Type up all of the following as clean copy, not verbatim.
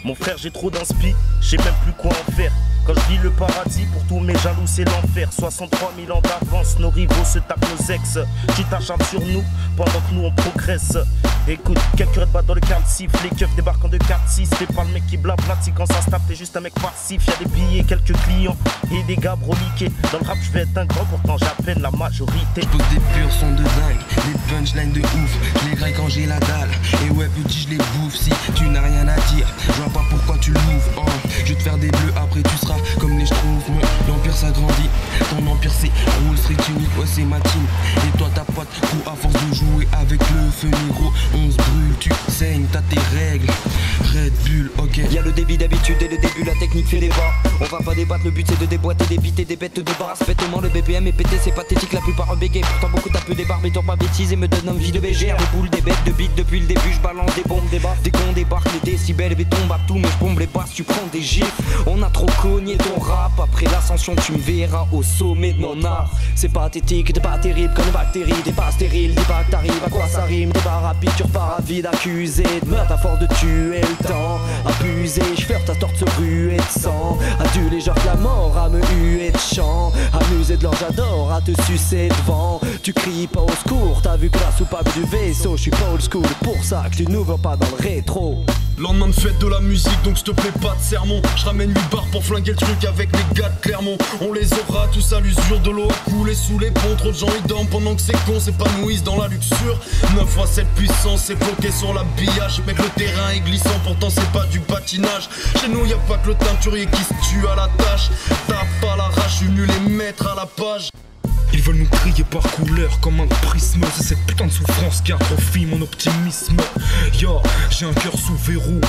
Mon frère, j'ai trop d'inspi, je sais même plus quoi en faire. Quand je vis le paradis, pour tous mes jaloux c'est l'enfer. 63 000 ans d'avance, nos rivaux se tapent nos ex. Tu t'acharnes sur nous, pendant que nous on progresse. Écoute, quelques red bas dans le quart siffle. Les keufs débarquent en 2-4-6. T'es pas le mec qui blablate, si quand ça se tape t'es juste un mec passif. Y'a des billets, quelques clients et des gars broliqués. Dans le rap je vais être un grand, pourtant j'appelle la majorité. J'pose des purs sons de dingue, des punchlines de ouf. Je les graille quand j'ai la dalle, et ouais petit je les bouffe. Si tu n'as rien à dire, je vois pas pourquoi tu l'ouvres. Oh, je vais te faire des bleus, après tu seras comme les schtroumpfs. L'empire s'agrandit, ton empire c'est Wall Street unique, ouais c'est ma team. Et toi t'as pas de coup à force de jouer avec le feu négro. On se brûle, tu saignes, t'as tes règles. Red Bull, ok. Y'a le débit d'habitude et le début, la technique fait débat. On va pas débattre, le but c'est de déboîter, d'éviter des bêtes de barre. Bêtement le BPM est pété, c'est pathétique, la plupart bégayent. Pourtant beaucoup tapent des barbes et t'en pas bêtises et me donnent envie de bégère. Des boules, des bêtes, de beats depuis le début, je balance des bombes, des barres. Dès qu'on débarque, les décibels, béton bat tout, mais je bombe les basses, tu prends des gifs. On a trop cogné ton rap, après l'ascension tu me verras au sommet de mon art. C'est pathétique, t'es pas terrible comme une bactérie, t'es pas stérile, dis pas que t'arrives, à quoi ça rime, t'es pas rapide, tu repars à vide, accusé de meurtre à force de tuer le temps. Abusé, je flirte à tort de se ruer de sang, adulé genre la mort à me huer de chant. Amusé de l'or j'adore à te sucer devant. Tu cries pas au secours, t'as vu que la soupape du vaisseau. Je suis pas old school, pour ça que tu n'ouvres pas dans le rétro. Lendemain de fête de la musique, donc s'te plaît pas de sermon. Je ramène 8 bars pour flinguer le truc avec les gars de Clermont. On les aura tous à l'usure, de l'eau à couler sous les ponts. Trop de gens y dorment pendant que ces cons s'épanouissent dans la luxure. 9 fois 7 puissance, c'est bloqué sur l'habillage. Mec, le terrain est glissant, pourtant c'est pas du patinage. Chez nous y'a pas que le teinturier qui se tue à la tâche. T'as pas la rage, je suis venu les mettre à la page. Ils veulent nous trier par couleur comme un prisme. C'est cette putain de souffrance qui atrophie mon optimisme. Yo, j'ai un cœur sous verrou.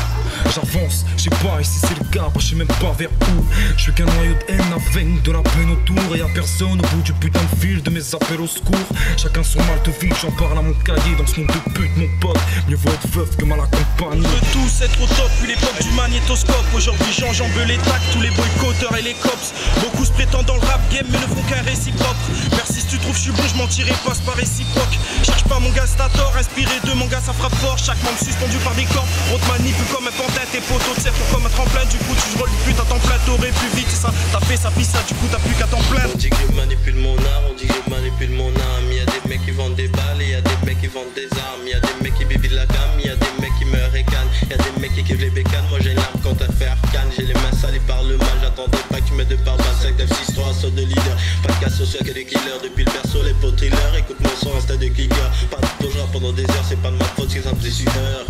J'avance, je sais pas, et si c'est le cas, bah je sais même pas vers où. Je suis qu'un noyau de haine avec de la peine autour. Et y'a personne au bout du putain de fil de mes appels au secours. Chacun son mal de vie, j'en parle à mon cahier. Dans ce monde de pute, mon pote, mieux vaut être veuf que mal accompagné. On veut tous être au top, puis l'époque du magnétoscope. Aujourd'hui j'enjambe les tacs, tous les boycotteurs et les cops. Beaucoup se prétendent dans le rap game mais ne font qu'un récit propre. Merci si tu trouves je suis bon, je mentirai pas, c'est pas réciproque. Cherche pas mon gars, c'est à tort, inspiré de mon gars, ça frappe fort. Chaque membre suspendu par des cordes, on te manipule comme un pantin. Tes potos te servent comme un tremplin, du coup tu roules plus à temps plein. T'aurais plus vite, c'est ça, t'as fait ça, pis ça, du coup t'as plus qu'à t'en plaindre. On dit que je manipule mon art, on dit que je manipule mon âme. Y'a des mecs qui vendent des balles et y'a des mecs qui vendent des armes. Y'a des mecs qui bibillent la gamme, y'a des mecs qui me ricanent. Y'a des mecs qui kiffent les bécanes, moi j'ai une larme quand à faire canne. J'ai les mains salies par le mal, j'attendais pas que tu m'aides de par 25 F6 3 saut de leader. Pas de cas social que des killers, depuis le berceau les pots thrillers. Écoute mon son, un stade de kicker. Pas de plongera pendant des heures, c'est pas de ma faute, c'est simple, c'est une heure.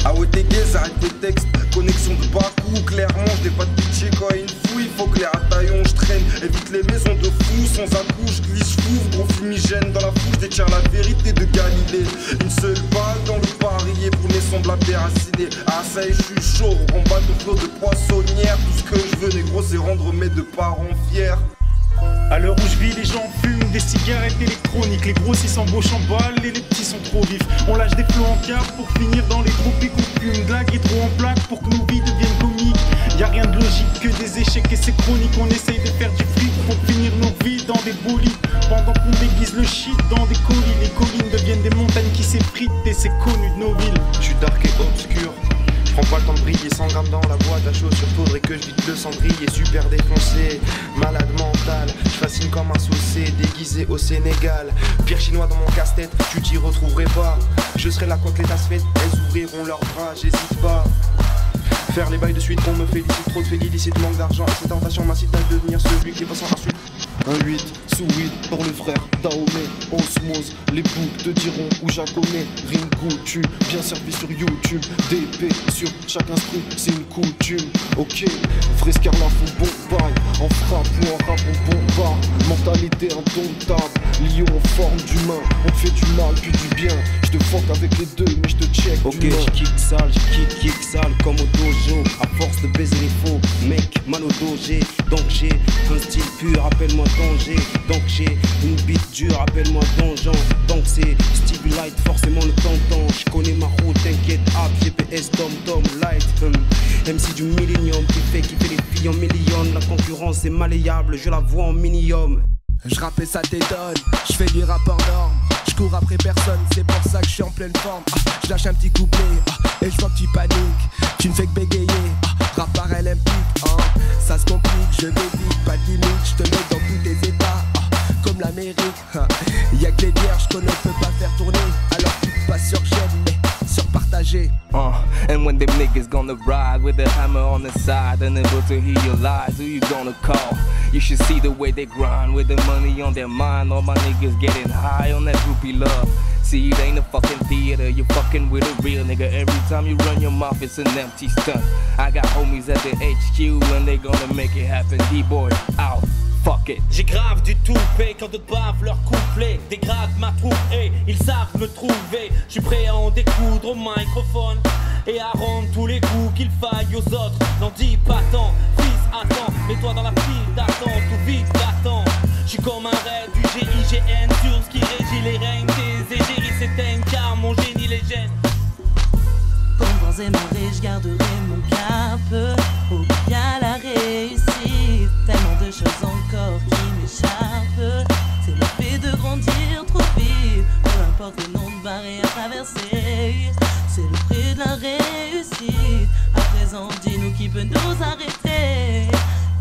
Ah ouais t'es gay, arrête tes textes. Connexion de Bakou, clairement j'n'ai pas de pitié quand il fouille. Faut que les rataillons je traîne, évite les maisons de fous. Sans accouche, glisse fouvre, gros fumigène dans la foule. Détire la vérité de Galilée. Une seule balle dans le parier pour mes semblables déracinés. Ah ça y est, je suis chaud, on combat de flot de poissonnière. Tout ce que je veux négro c'est rendre mes deux parents fiers. À l'heure où je vis, les gens fument des cigarettes électroniques. Les grossistes s'embauchent en balles et les petits sont trop vifs. On lâche des flots en cave pour finir dans les tropiques. On fume de la trop en plaque pour que nos vies deviennent comiques. Y'a rien de logique que des échecs et c'est chronique. On essaye de faire du fric pour finir nos vies dans des bolides. Pendant qu'on déguise le shit dans des colis. Les collines deviennent des montagnes qui s'effritent et c'est connu de nos villes. Je suis dark et obscur. Prends pas le temps de briller, 100 grammes dans la boîte à chaussures. Faudrait que je vide le cendrier, super défoncé. Malade mental, je fascine comme un saucé, déguisé au Sénégal. Pierre chinois dans mon casse-tête, tu t'y retrouverais pas. Je serai là quand les tasses fêtes, elles ouvriront leurs bras, j'hésite pas. Faire les bails de suite qu'on me félicite, trop de faits illicites, manque d'argent. Et cette tentation m'incite à devenir celui qui va sans insulte. Un 8 sous 8 pour le frère Dahomey. Osmose, les boucs te diront où japonais. Ringo, tu bien servi sur YouTube. DP sur chaque instru, c'est une coutume. Ok, Frescar la font bon bail. En frappe ou en rap on bombarde. Mentalité indomptable, lion en forme d'humain. On te fait du mal puis du bien. Je te fuck avec les deux mais je te check. Ok, je kick sale, comme au dojo. À force de baiser les faux, mec, mal au doger. Donc j'ai un style pur, appelle-moi danger. Donc j'ai une bite dure, appelle-moi donjon. Donc c'est Stevie Light, forcément le tonton. Je connais ma route, t'inquiète, app, GPS, tom light. MC du millénium qui fait kiffer les filles en millions. La concurrence est malléable, je la vois en minium. Je rappe et ça t'étonne, je fais du rapport d'orme. Je cours après personne, c'est pour ça que je suis en pleine forme. Je lâche un petit couplet et je vois que tu paniques. Tu ne fais que bégayer, rap paralympique. Ça se complique, je vais vite, pas de limite. Je te mets dans tous tes états, comme l'Amérique. Y'a que les vierges qu'on ne peut pas faire tourner. Alors tu pas sur chaîne mais sur partager. And when them niggas gonna ride with a hammer on the side, unable to hear your lies, who you gonna call? You should see the way they grind with the money on their mind. All my niggas getting high on that groupie love. See, it ain't a fucking theater, you're fucking with a real nigga. Every time you run your mouth, it's an empty stunt. I got homies at the HQ and they gonna make it happen. D-boy out. Fuck it. J'ai grave du toupet quand d'autres bavent leur couplet. Dégrade ma troupe et ils savent me trouver. J'suis prêt à en découdre au microphone et à rendre tous les coups qu'il faille aux autres. N'en dis pas tant, fils, attends. Mets-toi dans la file d'attente, tout vite d'attends. J'suis comme un raid du GIGN sur ce qui régit les règnes. Tes égéries s'éteignent car mon génie les gêne. Comme dans et marées, je garderai mon cap. Au pied à la réussite. Tellement de choses encore qui m'échappent. C'est le fait de grandir trop vite. Peu importe le nombre de barrières traversées. C'est le prix de la réussite. À présent, dis-nous qui peut nous arrêter.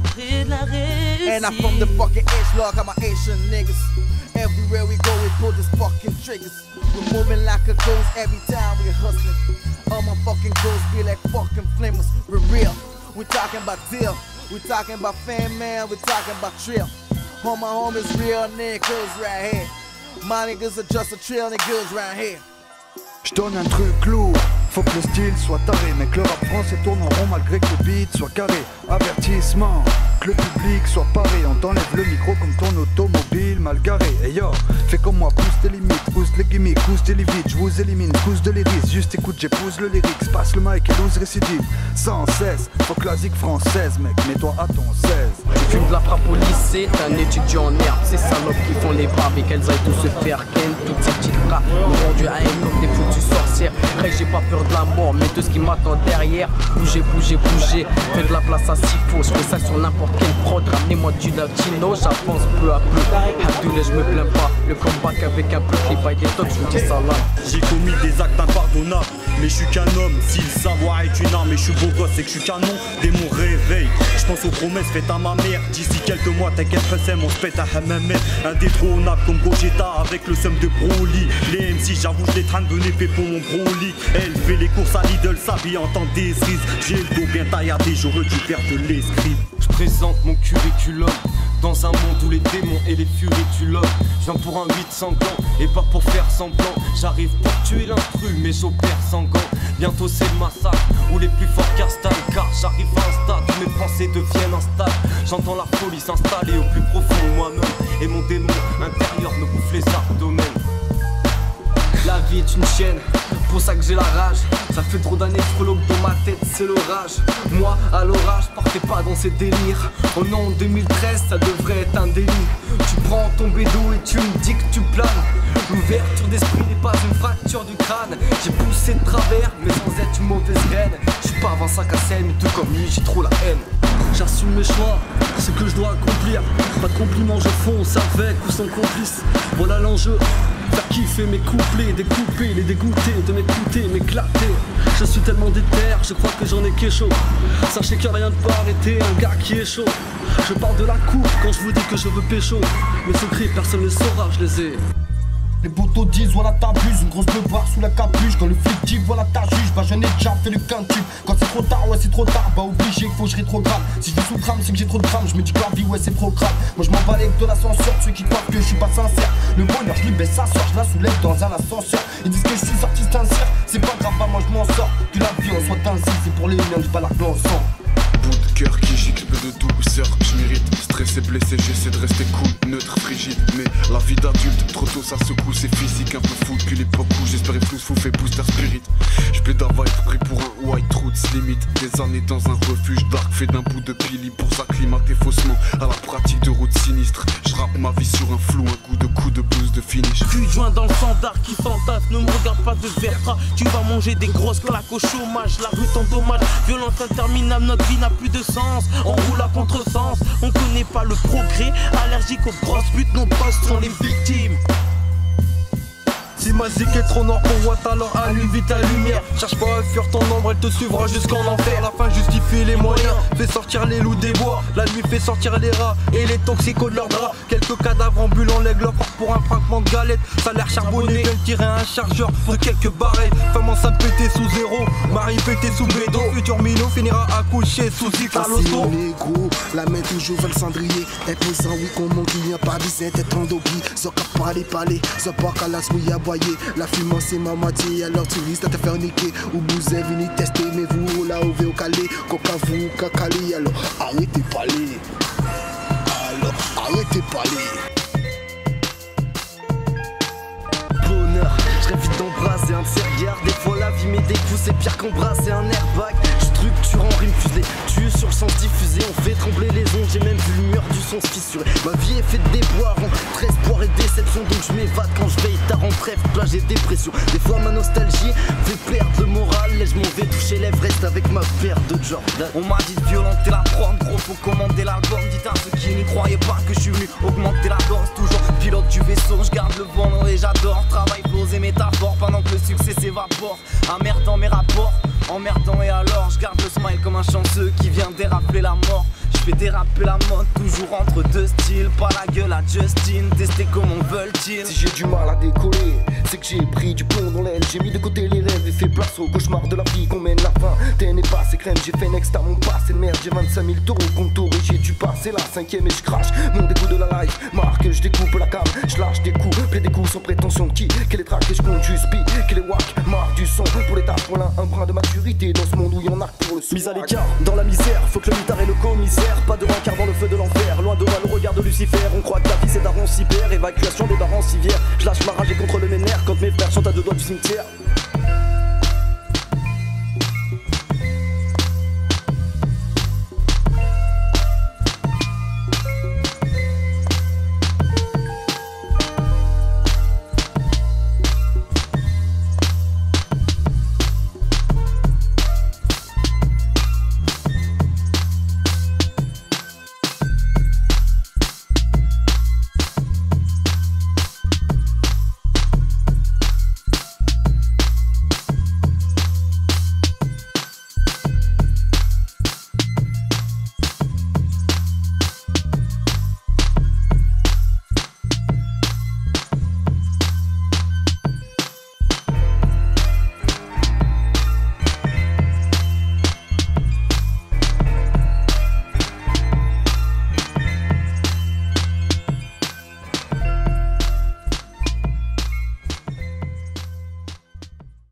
Le prix de la réussite. And I'm from the fucking edgelog, got my Asian niggas. Everywhere we go, we pull this fucking triggers. We're moving like a ghost every time we're hustling. All my fucking ghosts be like fucking flamers. We're real. We're talking about deal. We're talking about fam, man. We're talking about trill. All my homies real niggas right here. My niggas are just a trill niggas right here. J'donne un truc lourd, faut que le style soit taré. Mais que le rap français tourne en rond malgré que le beat soit carré. Avertissement, que le public soit paré. On t'enlève le micro comme ton automobile mal garé. Et yo, fais comme moi, pousse tes limites, pousse les gimmicks, pousse tes limites. J'vous élimine, pousse de l'iris. Juste écoute, j'épouse le lyrics. Passe le mic et lose récidive. Sans cesse, faut que la zig française, mec, mets-toi à ton 16. Tu fumes de la frappe au lycée, t'es un étudiant en herbe. Ces salopes qui font les braves et qu'elles aillent tous se faire ken. Toutes ces petites bras m'ont rendu à haine comme des foutus sorcières. Hey, j'ai pas peur de la mort, mais de ce qui m'attend derrière. Bougez, bougez, bougez, fais de la place à s'il faut. Je fais ça sur n'importe quel prod, ramenez-moi du latino. J'avance peu à peu, Abdoulaye je me plains pas. Le comeback avec un peu clip by des tocs, je vous dis ça là. J'ai commis des actes impardonnables, mais je suis qu'un homme. Si le savoir est une arme et je suis beau gosse et que je suis qu'un nom, dès mon réveil, je pense aux promesses faites à ma mère. D'ici quelques mois, t'inquiète, pressem, on se pète à MMA. Indétrônable comme Gogeta avec le seum de Broly. Les MC, j'avoue, je les traîne, venez pour mon Broly. Elle fait les courses à Lidl, s'habille en temps des cerises. J'ai le dos bien tailladé, j'aurais dû perdre l'esprit. Je présente mon curriculum dans un monde où les démons et les furies tu l'homme. Je viens pour un 8 sanglant et pas pour faire semblant. J'arrive pour tuer l'intrus mais j'opère sans gants. Bientôt c'est le massacre où les plus forts castagent. Car j'arrive à un stade où mes pensées deviennent instables. J'entends la folie s'installer au plus profond de moi-même. Et mon démon intérieur me bouffe les abdomens. La vie est une chaîne, pour ça que j'ai la rage. Ça fait trop d'années que prologue dans ma tête, c'est l'orage. Moi, à l'orage, partez pas dans ces délires. Oh non, en 2013, ça devrait être un délit. Tu prends ton bédo et tu me dis que tu planes. L'ouverture d'esprit n'est pas une fracture du crâne. J'ai poussé de travers, mais sans être une mauvaise graine. Je suis pas 25 à 7, mais tout comme lui, j'ai trop la haine. J'assume mes choix, c'est que je dois accomplir. Pas de compliments, je fonce avec ou sans complice. Voilà l'enjeu, faire kiffer mes couplets, découper, les dégoûter, de m'écouter, m'éclater. Je suis tellement déter, je crois que j'en ai qu'échaud. Sachez que rien ne peut arrêter un gars qui est chaud. Je parle de la coupe quand je vous dis que je veux pécho. Mes secrets, personne ne saura, je les ai. Les potos disent voilà t'abuses, une grosse barre sous la capuche. Quand le flic dit voilà ta juge, bah j'en ai déjà fait le quintuple. Quand c'est trop tard, ouais c'est trop tard, bah obligé qu'il faut que je rétrograde. Si je vais sous crame, c'est que j'ai trop de crame, je me dis que la vie ouais c'est trop grave. Moi je m'en bats avec de l'ascenseur, ceux qui croient que je suis pas sincère. Le bonheur je lui baisse sa soeur, je la soulève dans un ascenseur. Ils disent que je suis sorti sincère, c'est pas grave, bah moi je m'en sors. Que la vie en soit ainsi, c'est pour les miens, je balarde l'encens. Bout de cœur qui gicle de douceur, je mérite. Stressé, blessé, j'essaie de rester cool, neutre, frigide. Mais la vie d'adulte, trop tôt ça secoue, c'est physique, un peu fou depuis l'époque où j'espérais flou, fou, fait booster spirit. Je plaide à être pris pour un white roots limite. Des années dans un refuge dark, fait d'un bout de pili pour s'acclimater faussement à la pratique de route sinistre. Je rappe ma vie sur un flou, un coup de blues de finish. Cul joint dans le standard qui fantasme, ne me regarde pas de verra. Tu vas manger des grosses claques au chômage, la rue t'endommage. Violence interminable, notre vie n'a plus de sens. On roule à contresens, on connaît pas le progrès. Allergique aux grosses putes, nos postes sont les victimes. magique est trop noir pour voir, alors allume vite ta lumière. Cherche pas à fuir ton ombre, elle te suivra jusqu'en enfer. La fin justifie les moyens, fait sortir les loups des bois. La nuit fait sortir les rats et les toxicos de leurs draps. Quelques cadavres ambulants lèguent leur corps pour un fragment de galette. Ça a l'air charbonné, viennent tirer un chargeur pour quelques barrettes. Femme enceinte pété sous zéro, mari pété sous bédo. Futur minot finira à coucher sous zip à l'auto. Négro, la main toujours vers le cendrier. Imposant, oui, qu'on manque, il n'y a pas visé, tête en dobi. Zoka parler, zoka à la souille à boyer. La fumance c'est ma moitié, alors tu risques de te faire niquer. Ou vous êtes venu tester, mais vous, là, au au calé. Coca vous, cacali, alors arrêtez parler. Alors arrêtez parler. Bonheur, je rêve vite d'embrasser un de ces regards. Des fois la vie met des coups, c'est pire qu'embrasser un airbag. Structure en rime fusée, tue sur le sens diffusé. On fait trembler les ondes, j'ai même vu le mur du son se fissurer. Ma vie est faite de déboires, entre espoir et déception. Donc je m'évade quand je veille tard en trêve, plage et dépression. Des fois ma nostalgie fait perdre le moral. Et je m'en vais toucher l'Everest avec ma paire de Jordan. On m'a dit de violenter la prendre, gros faut commander l'album. Dites à ceux qui n'y croyaient pas que je suis venu augmenter la danse. Toujours pilote du vaisseau, je garde le vent et j'adore. Travail, pose et métaphore pendant que le succès s'évapore. Amer dans mes rapports, emmerdant et alors je garde le smile comme un chanceux qui vient déraper la mort. Je fais déraper la mode, toujours entre deux styles. Pas la gueule à Justin, tester comment veulent-ils. Si j'ai du mal à décoller, c'est que j'ai pris du plomb dans l'aile. J'ai mis de côté les rêves et fait place au cauchemar de la vie qu'on mène la fin. T'es n'est pas c'est crème, j'ai fait next à mon passé de merde. J'ai 25 000 taureaux contour et j'ai dû passer la cinquième et je crache. Mon dégoût de la life, marque, je découpe la cam. Je lâche des coups, plais des coups sans prétention. Qui les traque et je compte juste pi, qui les wack, marque du son. Pour les tâches, voilà un brin de maturité dans ce monde où y'en a pour le son. Mise à l'écart, dans la misère, faut que le mitard et le commissaire. Pas de rencard dans le feu de l'enfer, loin de moi le regard de Lucifer. On croit que la vie c'est un roncipère, évacuation des barres en civière. Je lâche ma rage et contrôle mes nerfs quand mes frères sont à deux doigts du cimetière.